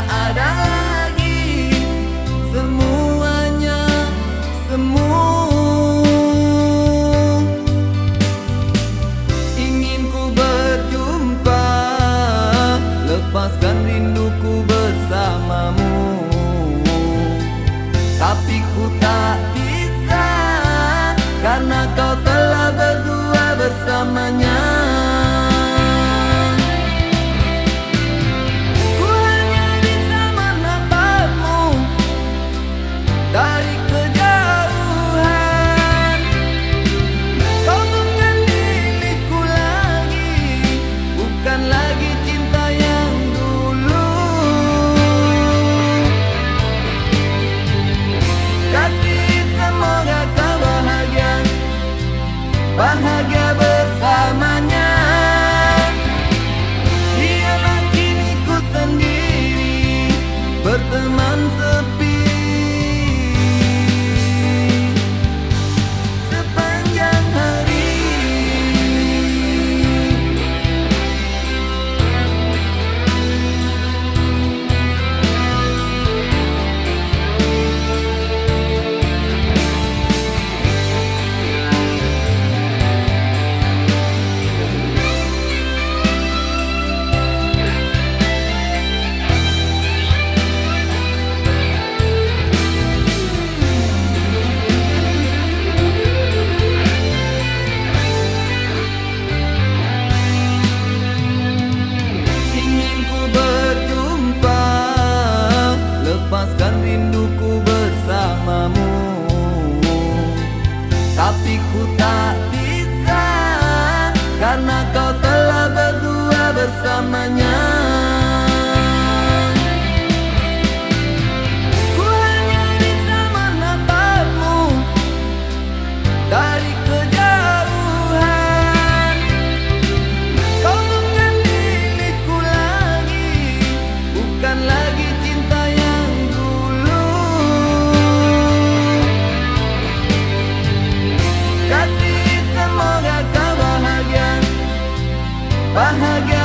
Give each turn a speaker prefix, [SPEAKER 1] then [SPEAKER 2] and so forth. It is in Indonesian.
[SPEAKER 1] tak ada lagi, semuanya semu. Ingin ku berjumpa, lepaskan rinduku bersamamu, tapi ku tak bisa karena kau telah berdua bersamanya. Ku hanya bisa menatapmu dari kejauhan. Kau bukan milikku lagi, bukan lagi cinta yang dulu. Kasih, semoga kau bahagia, bahagia bersamanya. Dialah kini ku sendiri, berteman sepi sepanjang hari. Lepaskan rinduku bersamamu, tapi ku tak bisa karena kau telah berdua bersamanya. Ku hanya bisa menatapmu dari kejauhan. Kau bukan milikku lagi, bukan lagi cinta yang dulu. Kasih, semoga kau bahagia, bahagia